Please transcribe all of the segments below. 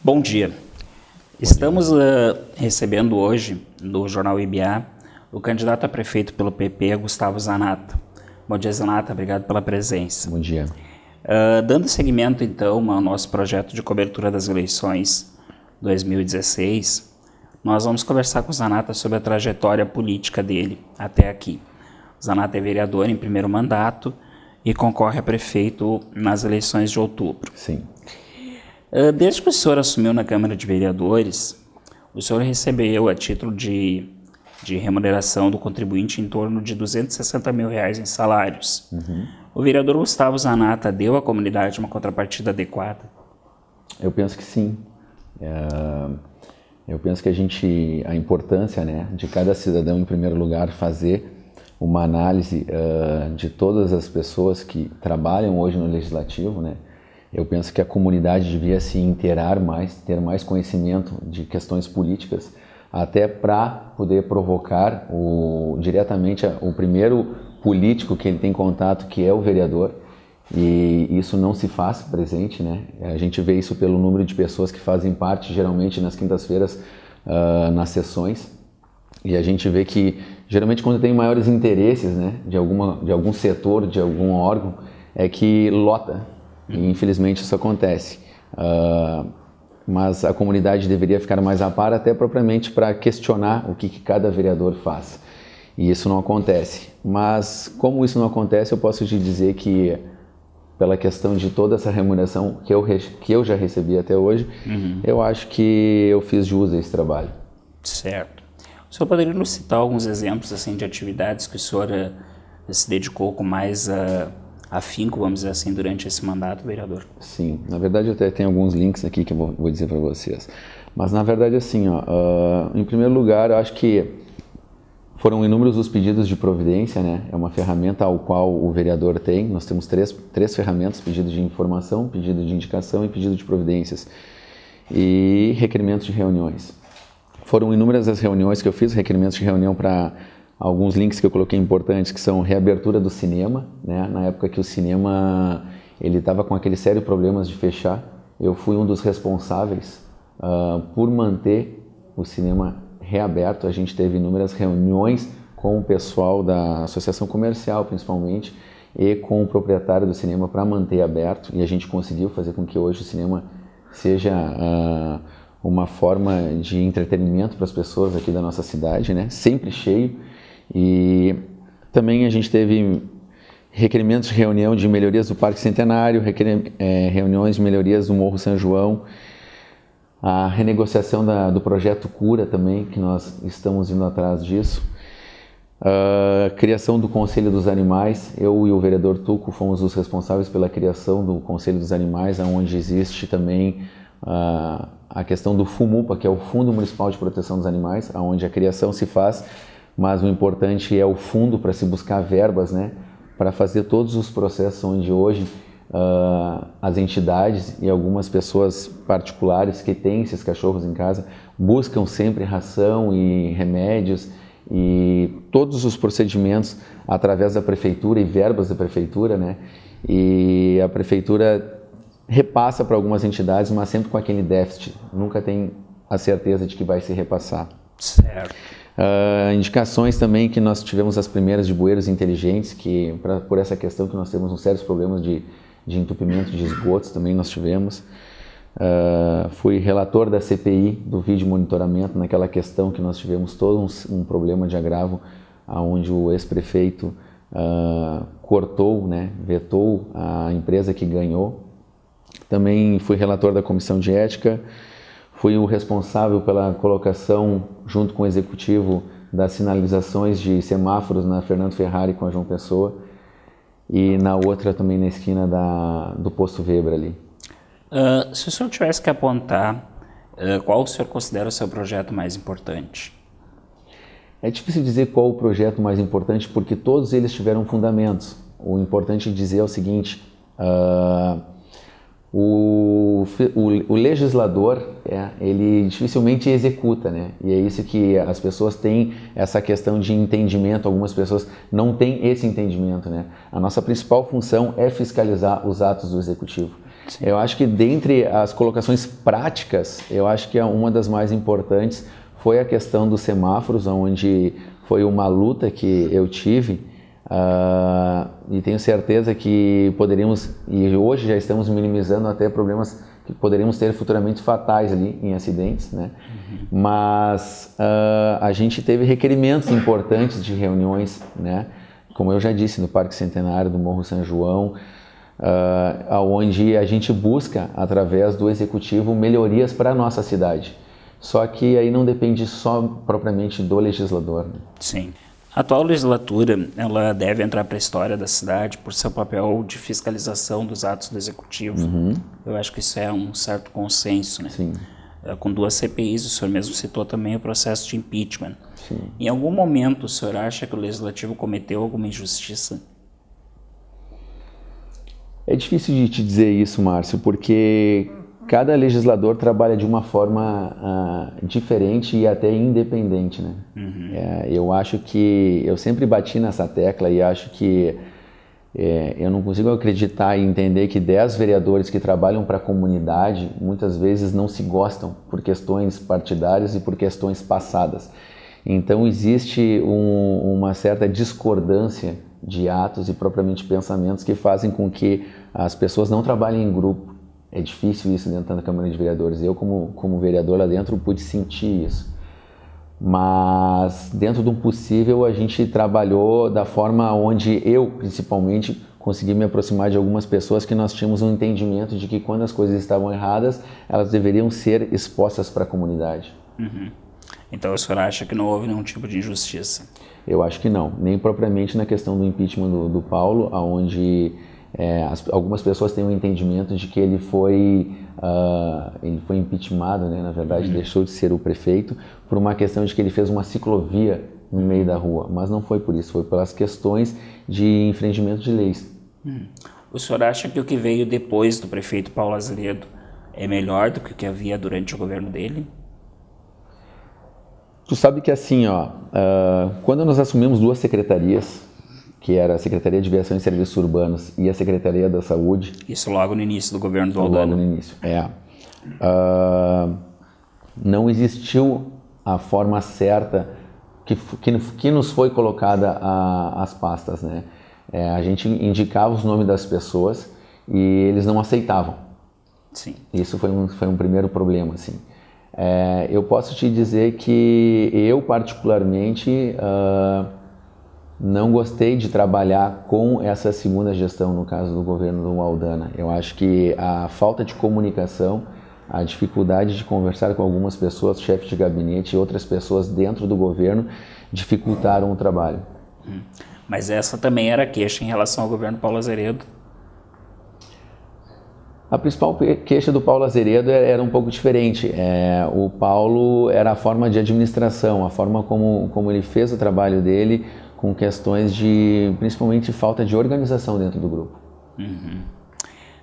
Bom dia. Estamos recebendo hoje, no Jornal IBA, o candidato a prefeito pelo PP, Gustavo Zanata. Bom dia, Zanata. Obrigado pela presença. Bom dia. Dando seguimento, então, ao nosso projeto de cobertura das eleições 2016, nós vamos conversar com o Zanata sobre a trajetória política dele até aqui. O Zanata é vereador em primeiro mandato e concorre a prefeito nas eleições de outubro. Sim. Desde que o senhor assumiu na Câmara de Vereadores, o senhor recebeu, a título de remuneração do contribuinte, em torno de R$260 mil em salários. Uhum. O vereador Gustavo Zanata deu à comunidade uma contrapartida adequada? Eu penso que sim. Eu penso que a importância, né, de cada cidadão, em primeiro lugar, fazer uma análise de todas as pessoas que trabalham hoje no Legislativo, né? Eu penso que a comunidade devia se inteirar mais, ter mais conhecimento de questões políticas, até para poder provocar diretamente o primeiro político que ele tem contato, que é o vereador, e isso não se faz presente, né? A gente vê isso pelo número de pessoas que fazem parte, geralmente nas quintas-feiras, nas sessões, e a gente vê que, geralmente, quando tem maiores interesses, né, de algum setor, de algum órgão, é que lota. E, infelizmente, isso acontece. Mas a comunidade deveria ficar mais a par, até propriamente para questionar o que cada vereador faz. E isso não acontece. Mas, como isso não acontece, eu posso te dizer que, pela questão de toda essa remuneração que eu já recebi até hoje, eu acho que eu fiz jus a esse trabalho. Certo. O senhor poderia nos citar alguns exemplos assim, de atividades que o senhor se dedicou com mais afinco, vamos dizer assim, durante esse mandato, vereador? Sim, na verdade eu até tenho alguns links aqui que eu vou dizer para vocês. Mas na verdade assim, em primeiro lugar, eu acho que foram inúmeros os pedidos de providência, né? É uma ferramenta ao qual o vereador tem. Nós temos três ferramentas: pedido de informação, pedido de indicação e pedido de providências. E requerimentos de reuniões. Foram inúmeras as reuniões que eu fiz, requerimentos de reunião para alguns links que eu coloquei importantes, que são reabertura do cinema, né? Na época que o cinema ele estava com aqueles sérios problemas de fechar, eu fui um dos responsáveis por manter o cinema reaberto. A gente teve inúmeras reuniões com o pessoal da associação comercial, principalmente, e com o proprietário do cinema para manter aberto, e a gente conseguiu fazer com que hoje o cinema seja uma forma de entretenimento para as pessoas aqui da nossa cidade, né? Sempre cheio. E também a gente teve requerimentos de reunião de melhorias do Parque Centenário, reuniões de melhorias do Morro São João, a renegociação do projeto Cura também, que nós estamos indo atrás disso, a criação do Conselho dos Animais. Eu e o vereador Tuco fomos os responsáveis pela criação do Conselho dos Animais, onde existe também a questão do FUMUPA, que é o Fundo Municipal de Proteção dos Animais, onde a criação se faz, mas o importante é o fundo para se buscar verbas, né, para fazer todos os processos onde hoje as entidades e algumas pessoas particulares que têm esses cachorros em casa buscam sempre ração e remédios e todos os procedimentos através da prefeitura e verbas da prefeitura, né, e a prefeitura repassa para algumas entidades, mas sempre com aquele déficit, nunca tem a certeza de que vai se repassar. Certo. Indicações também que nós tivemos as primeiras de bueiros inteligentes, que por essa questão que nós temos uns sérios problemas de entupimento de esgotos, também nós tivemos. Fui relator da CPI do vídeo monitoramento, naquela questão que nós tivemos todo um problema de agravo, onde o ex-prefeito cortou, né, vetou a empresa que ganhou. Também fui relator da Comissão de Ética, fui o responsável pela colocação, junto com o Executivo, das sinalizações de semáforos na Fernando Ferrari com a João Pessoa e na outra também na esquina do Posto Weber ali. Se o senhor tivesse que apontar, qual o senhor considera o seu projeto mais importante? É difícil dizer qual o projeto mais importante, porque todos eles tiveram fundamentos. O importante dizer é o seguinte: o legislador, ele dificilmente executa, né? E é isso que as pessoas têm, essa questão de entendimento. Algumas pessoas não têm esse entendimento, né? A nossa principal função é fiscalizar os atos do executivo. Sim. Eu acho que dentre as colocações práticas, eu acho que uma das mais importantes foi a questão dos semáforos, onde foi uma luta que eu tive, e tenho certeza que poderíamos, e hoje já estamos minimizando até problemas que poderíamos ter futuramente fatais ali em acidentes, né? Mas a gente teve requerimentos importantes de reuniões, né? Como eu já disse, no Parque Centenário do Morro São João, onde a gente busca, através do Executivo, melhorias para a nossa cidade. Só que aí não depende só propriamente do legislador. Né? Sim. A atual legislatura, ela deve entrar para a história da cidade por seu papel de fiscalização dos atos do Executivo. Eu acho que isso é um certo consenso, né? Sim. Com 2 CPIs, o senhor mesmo citou também o processo de impeachment. Sim. Em algum momento, o senhor acha que o Legislativo cometeu alguma injustiça? É difícil de te dizer isso, Márcio, porque cada legislador trabalha de uma forma diferente e até independente, né? Eu acho que eu sempre bati nessa tecla e acho que eu não consigo acreditar e entender que 10 vereadores que trabalham para a comunidade muitas vezes não se gostam por questões partidárias e por questões passadas. Então existe uma certa discordância de atos e propriamente pensamentos que fazem com que as pessoas não trabalhem em grupo. É difícil isso dentro da Câmara de Vereadores. Eu, como vereador lá dentro, pude sentir isso. Mas, dentro do possível, a gente trabalhou da forma onde eu, principalmente, consegui me aproximar de algumas pessoas que nós tínhamos um entendimento de que quando as coisas estavam erradas, elas deveriam ser expostas para a comunidade. Então, o senhor acha que não houve nenhum tipo de injustiça? Eu acho que não. Nem propriamente na questão do impeachment do Paulo, onde algumas pessoas têm um entendimento de que ele foi impeachmentado, né? Na verdade, deixou de ser o prefeito, por uma questão de que ele fez uma ciclovia no meio da rua. Mas não foi por isso, foi pelas questões de infringimento de leis. O senhor acha que o que veio depois do prefeito Paulo Azeredo é melhor do que o que havia durante o governo dele? Tu sabe que assim, quando nós assumimos 2 secretarias, que era a Secretaria de Viação e Serviços Urbanos e a Secretaria da Saúde. Isso logo no início do governo do Aldana. Logo no início, não existiu a forma certa que nos foi colocada as pastas, né? A gente indicava os nomes das pessoas e eles não aceitavam. Sim. Isso foi um primeiro problema, assim. Eu posso te dizer que eu, particularmente, não gostei de trabalhar com essa segunda gestão, no caso do governo do Aldana. Eu acho que a falta de comunicação, a dificuldade de conversar com algumas pessoas, chefes de gabinete e outras pessoas dentro do governo, dificultaram o trabalho. Mas essa também era a queixa em relação ao governo Paulo Azeredo? A principal queixa do Paulo Azeredo era um pouco diferente. O Paulo era a forma de administração, a forma como ele fez o trabalho dele, com questões de, principalmente, falta de organização dentro do grupo.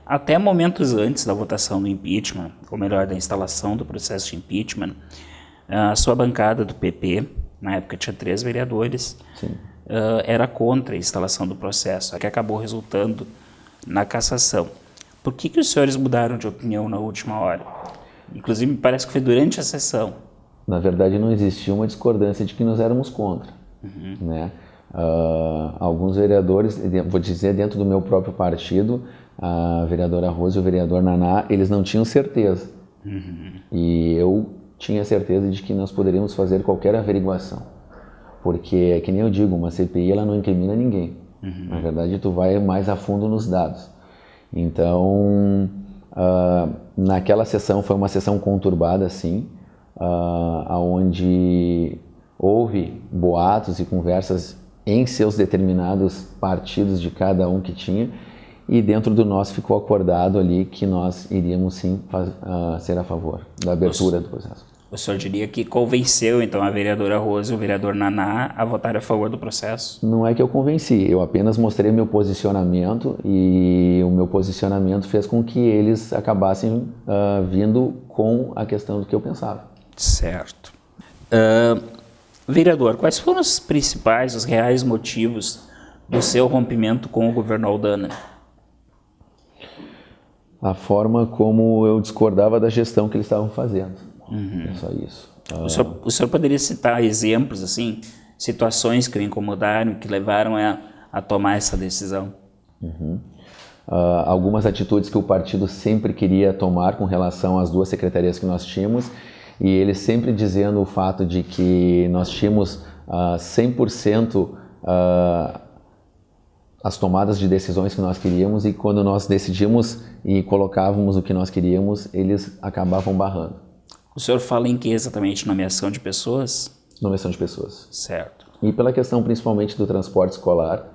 Até momentos antes da votação do impeachment, ou melhor, da instalação do processo de impeachment, a sua bancada do PP, na época tinha 3 vereadores, era contra a instalação do processo, que acabou resultando na cassação. Por que os senhores mudaram de opinião na última hora? Inclusive, me parece que foi durante a sessão. Na verdade, não existia uma discordância de que nós éramos contra, né? Alguns vereadores, vou dizer dentro do meu próprio partido, a vereadora Rose e o vereador Naná, eles não tinham certeza. E eu tinha certeza de que nós poderíamos fazer qualquer averiguação. Porque, é que nem eu digo, uma CPI ela não incrimina ninguém. Na verdade, tu vai mais a fundo nos dados. Então, naquela sessão foi uma sessão conturbada, sim, onde houve boatos e conversas em seus determinados partidos de cada um que tinha, e dentro do nosso ficou acordado ali que nós iríamos sim ser a favor da abertura do processo. O senhor diria que convenceu então a vereadora Rose e o vereador Naná a votar a favor do processo? Não é que eu convenci, eu apenas mostrei meu posicionamento e o meu posicionamento fez com que eles acabassem vindo com a questão do que eu pensava. Certo. Vereador, quais foram os principais, os reais motivos do seu rompimento com o governo Aldana? a forma como eu discordava da gestão que eles estavam fazendo. É só isso. O senhor poderia citar exemplos, assim, situações que o incomodaram, que levaram a tomar essa decisão? Algumas atitudes que o partido sempre queria tomar com relação às duas secretarias que nós tínhamos, e ele sempre dizendo o fato de que nós tínhamos 100% as tomadas de decisões que nós queríamos, e quando nós decidimos e colocávamos o que nós queríamos, eles acabavam barrando. O senhor fala em que exatamente? Nomeação de pessoas? Nomeação de pessoas. Certo. E pela questão principalmente do transporte escolar,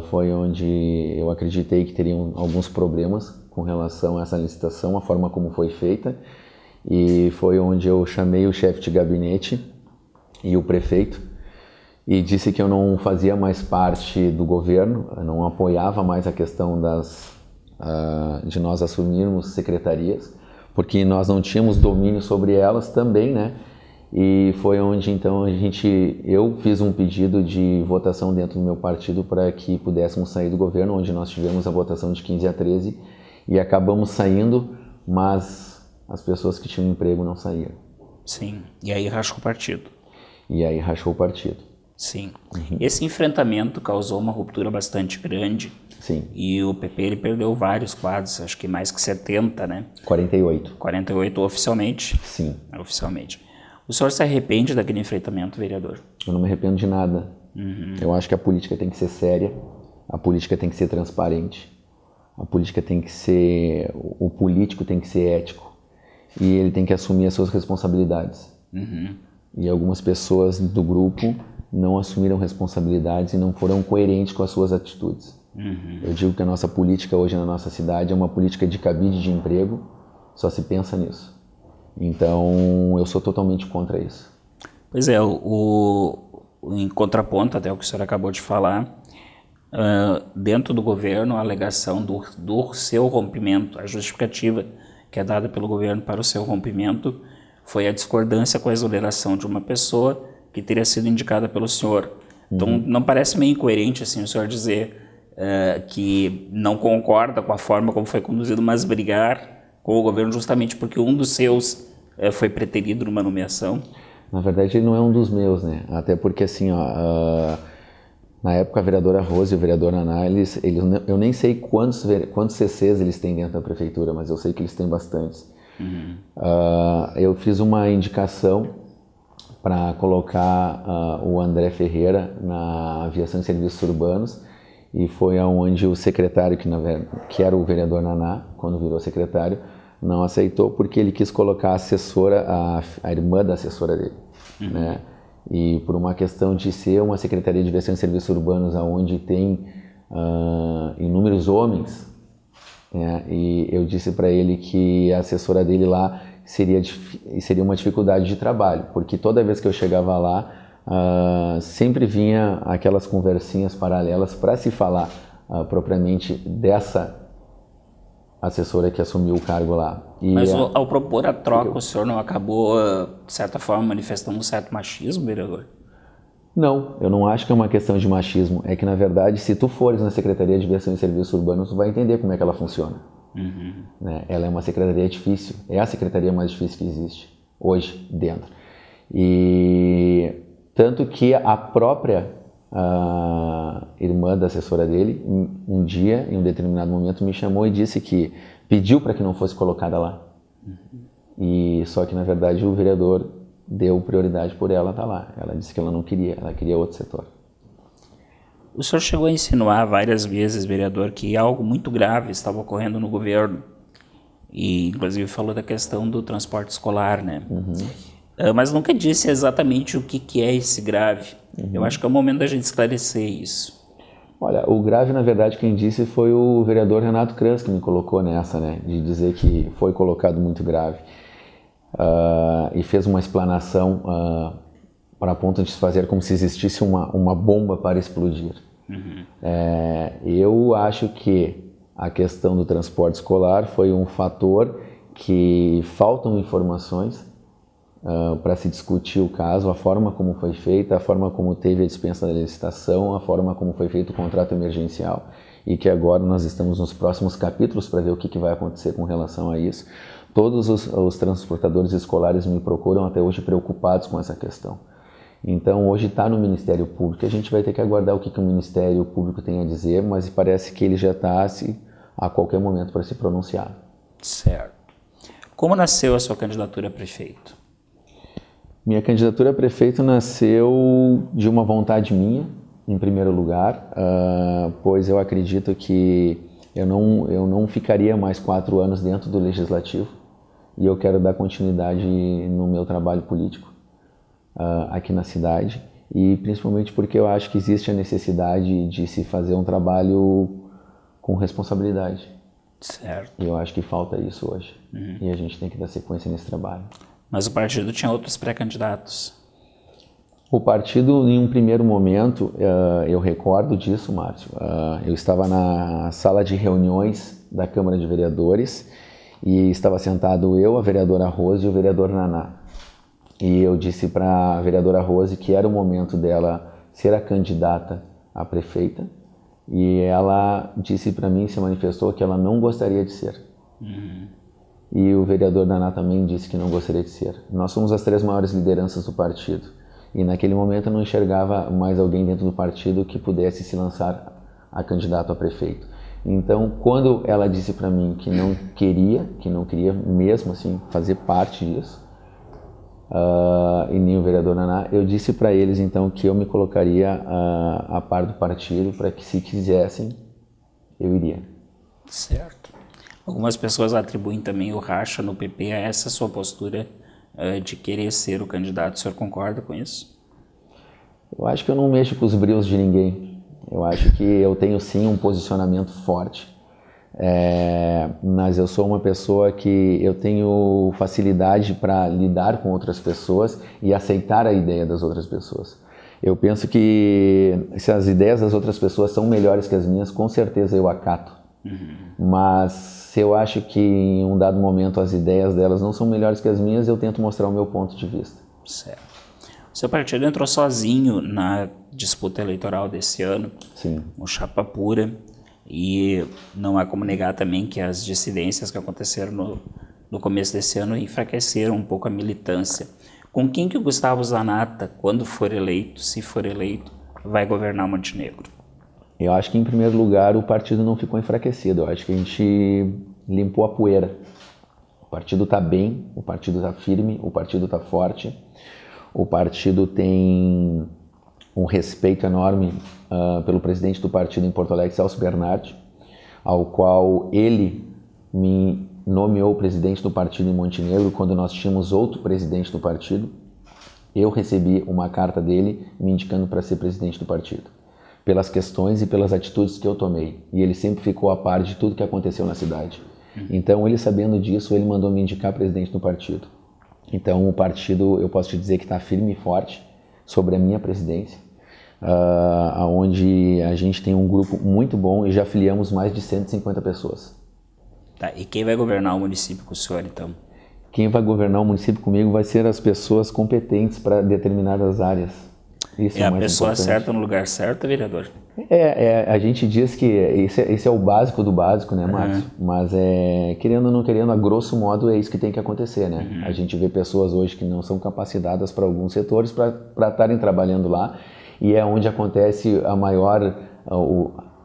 foi onde eu acreditei que teriam alguns problemas com relação a essa licitação, a forma como foi feita, e foi onde eu chamei o chefe de gabinete e o prefeito e disse que eu não fazia mais parte do governo, eu não apoiava mais a questão de nós assumirmos secretarias, porque nós não tínhamos domínio sobre elas também, né? E foi onde então eu fiz um pedido de votação dentro do meu partido para que pudéssemos sair do governo, onde nós tivemos a votação de 15-13 e acabamos saindo, mas as pessoas que tinham emprego não saíram. Sim, e aí rachou o partido. E aí rachou o partido. Sim. Esse enfrentamento causou uma ruptura bastante grande. Sim. E o PP ele perdeu vários quadros, acho que mais que 70, né? 48. 48 oficialmente? Sim. Oficialmente. O senhor se arrepende daquele enfrentamento, vereador? Eu não me arrependo de nada. Eu acho que a política tem que ser séria, a política tem que ser transparente, a política tem que ser... O político tem que ser ético e ele tem que assumir as suas responsabilidades. E algumas pessoas do grupo não assumiram responsabilidades e não foram coerentes com as suas atitudes. Eu digo que a nossa política hoje na nossa cidade é uma política de cabide de emprego, só se pensa nisso. Então, eu sou totalmente contra isso. Pois é, em contraponto até o que o senhor acabou de falar, dentro do governo, a alegação do seu rompimento, a justificativa que é dada pelo governo para o seu rompimento, foi a discordância com a exoneração de uma pessoa que teria sido indicada pelo senhor. Então, não parece meio incoerente assim, o senhor dizer que não concorda com a forma como foi conduzido, mas brigar com o governo justamente porque um dos seus foi preterido numa nomeação? Na verdade, ele não é um dos meus, né? Até porque, assim, na época, a vereadora Rose e o vereador Naná, eu nem sei quantos CCs eles têm dentro da prefeitura, mas eu sei que eles têm bastantes. Eu fiz uma indicação para colocar o André Ferreira na aviação e serviços urbanos, e foi aonde o secretário, que era o vereador Naná, quando virou secretário, não aceitou porque ele quis colocar a assessora, a irmã da assessora dele, né? E por uma questão de ser uma secretaria de aviação e serviços urbanos onde tem inúmeros homens, né? E eu disse para ele que a assessora dele lá seria uma dificuldade de trabalho, porque toda vez que eu chegava lá, sempre vinha aquelas conversinhas paralelas para se falar propriamente dessa assessora que assumiu o cargo lá. Mas ao propor a troca, o senhor não acabou, de certa forma, manifestando um certo machismo, vereador? Não, eu não acho que é uma questão de machismo. É que, na verdade, se tu fores na Secretaria de Aviação e Serviços Urbanos, tu vai entender como é que ela funciona. Né? Ela é uma secretaria difícil, é a secretaria mais difícil que existe hoje dentro. E tanto que a própria irmã da assessora dele, um dia, em um determinado momento, me chamou e disse que pediu para que não fosse colocada lá. E só que, na verdade, o vereador deu prioridade por ela estar lá. Ela disse que ela não queria, ela queria outro setor. O senhor chegou a insinuar várias vezes, vereador, que algo muito grave estava ocorrendo no governo. E, inclusive, falou da questão do transporte escolar, né? Mas nunca disse exatamente o que é esse grave. Eu acho que é o momento da gente esclarecer isso. Olha, o grave, na verdade, quem disse foi o vereador Renato Kranz que me colocou nessa, né? De dizer que foi colocado muito grave. E fez uma explanação para ponto de se fazer como se existisse uma bomba para explodir. Eu acho que a questão do transporte escolar foi um fator que faltam informações para se discutir o caso, a forma como foi feita, a forma como teve a dispensa da licitação, a forma como foi feito o contrato emergencial. e que agora nós estamos nos próximos capítulos para ver o que vai acontecer com relação a isso. Todos os transportadores escolares me procuram até hoje preocupados com essa questão. Então hoje está no Ministério Público, a gente vai ter que aguardar o que o Ministério Público tem a dizer, mas parece que ele já está a qualquer momento para se pronunciar. Certo. Como nasceu a sua candidatura a prefeito? Minha candidatura a prefeito nasceu de uma vontade minha, em primeiro lugar, pois eu acredito que eu não ficaria mais 4 anos dentro do Legislativo e eu quero dar continuidade no meu trabalho político aqui na cidade, e principalmente porque eu acho que existe a necessidade de se fazer um trabalho com responsabilidade. Certo. E eu acho que falta isso hoje, e a gente tem que dar sequência nesse trabalho. Mas o partido tinha outros pré-candidatos. O partido, em um primeiro momento, eu recordo disso, Márcio, eu estava na sala de reuniões da Câmara de Vereadores e estava sentado eu, a vereadora Rose e o vereador Naná. E eu disse para a vereadora Rose que era o momento dela ser a candidata a prefeita, e ela disse para mim, se manifestou, que ela não gostaria de ser. E o vereador Naná também disse que não gostaria de ser. Nós somos as 3 maiores lideranças do partido. E naquele momento eu não enxergava mais alguém dentro do partido que pudesse se lançar a candidato a prefeito. Então, quando ela disse para mim que não queria mesmo assim fazer parte disso, e nem o vereador Naná, eu disse para eles então que eu me colocaria a par do partido, para que, se quisessem, eu iria. Certo. Algumas pessoas atribuem também o racha no PP a essa sua postura de querer ser o candidato. O senhor concorda com isso? Eu acho que eu não mexo com os brios de ninguém. Eu acho que eu tenho sim um posicionamento forte, mas eu sou uma pessoa que eu tenho facilidade para lidar com outras pessoas e aceitar a ideia das outras pessoas. Eu penso que se as ideias das outras pessoas são melhores que as minhas, com certeza eu acato. Mas se eu acho que em um dado momento as ideias delas não são melhores que as minhas, eu tento mostrar o meu ponto de vista. Certo. O seu partido entrou sozinho na disputa eleitoral desse ano, Sim. com chapa pura, e não há como negar também que as dissidências que aconteceram no começo desse ano enfraqueceram um pouco a militância. Com quem que o Gustavo Zanata, quando for eleito, se for eleito, vai governar Montenegro? Eu acho que, em primeiro lugar, o partido não ficou enfraquecido. Eu acho que a gente limpou a poeira. O partido está bem, o partido está firme, o partido está forte. O partido tem um respeito enorme pelo presidente do partido em Porto Alegre, Celso Bernardi, ao qual ele me nomeou presidente do partido em Montenegro quando nós tínhamos outro presidente do partido. Eu recebi uma carta dele me indicando para ser presidente do partido, pelas questões e pelas atitudes que eu tomei. E ele sempre ficou a par de tudo que aconteceu na cidade. Então, ele sabendo disso, ele mandou me indicar presidente do partido. Então, o partido, eu posso te dizer que está firme e forte sobre a minha presidência, onde a gente tem um grupo muito bom e já filiamos mais de 150 pessoas. Tá, e quem vai governar o município com o senhor, então? Quem vai governar o município comigo vai ser as pessoas competentes para determinadas áreas. Isso É o a mais pessoa importante. certa no lugar certo, vereador? A gente diz que esse é o básico do básico, né, Márcio? Mas, querendo ou não querendo, a grosso modo é isso que tem que acontecer, né? A gente vê pessoas hoje que não são capacitadas para alguns setores para estarem trabalhando lá, e é onde acontece a maior,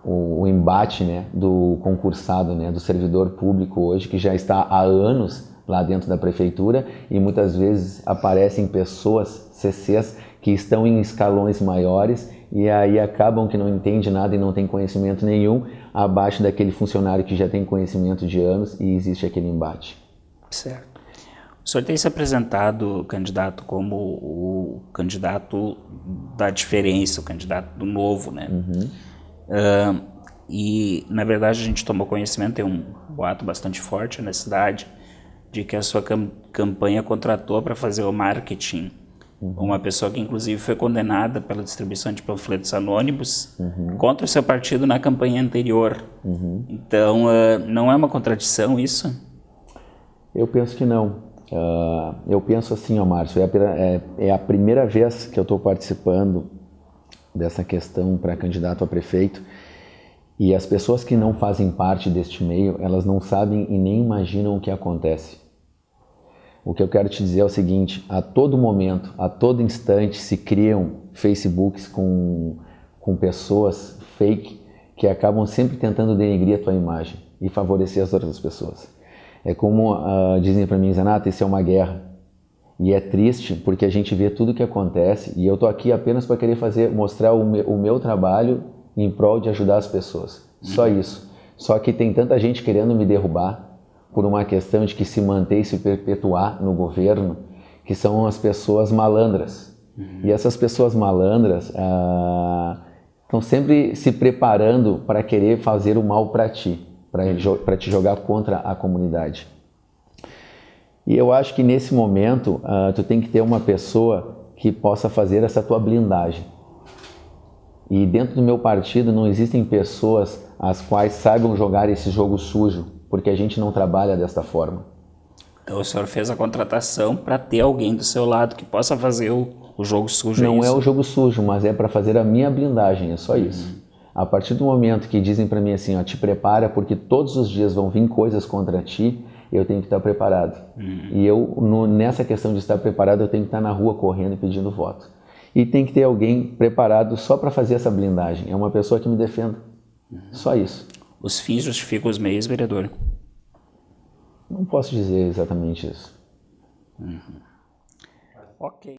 o embate, né, do concursado, né, do servidor público hoje, que já está há anos lá dentro da prefeitura, e muitas vezes aparecem pessoas, CCs, que estão em escalões maiores e aí acabam que não entende nada e não tem conhecimento nenhum, abaixo daquele funcionário que já tem conhecimento de anos, e existe aquele embate. Certo. O senhor tem se apresentado, candidato, como o candidato da diferença, o candidato do novo, né? E, na verdade, a gente tomou conhecimento, tem um boato bastante forte na cidade, de que a sua campanha contratou para fazer o marketing uma pessoa que, inclusive, foi condenada pela distribuição de panfletos anônimos contra o seu partido na campanha anterior. Então, não é uma contradição isso? Eu penso que não. Eu penso assim, Márcio, é a primeira vez que eu estou participando dessa questão para candidato a prefeito, E as pessoas que não fazem parte deste meio, elas não sabem e nem imaginam o que acontece. O que eu quero te dizer é o seguinte, a todo momento, a todo instante se criam Facebooks com pessoas fake que acabam sempre tentando denegrir a tua imagem e favorecer as outras pessoas. É como dizem para mim, Zanata, isso é uma guerra. E é triste porque a gente vê tudo o que acontece e eu tô aqui apenas para querer mostrar o meu trabalho em prol de ajudar as pessoas. Só isso. Só que tem tanta gente querendo me derrubar por uma questão de que se manter e se perpetuar no governo, que são as pessoas malandras. E essas pessoas malandras estão sempre se preparando para querer fazer o mal para ti, para te jogar contra a comunidade. E eu acho que nesse momento tu tem que ter uma pessoa que possa fazer essa tua blindagem. E dentro do meu partido não existem pessoas as quais saibam jogar esse jogo sujo, porque a gente não trabalha desta forma. Então o senhor fez a contratação para ter alguém do seu lado que possa fazer o jogo sujo. Não é o jogo sujo, mas é para fazer a minha blindagem, é só isso. A partir do momento que dizem para mim assim, ó, te prepara porque todos os dias vão vir coisas contra ti, eu tenho que estar preparado. E eu, nessa questão de estar preparado, eu tenho que estar na rua correndo e pedindo voto. E tem que ter alguém preparado só para fazer essa blindagem. É uma pessoa que me defenda. Só isso. Os fins justificam os meios, vereador? Não posso dizer exatamente isso. Ok.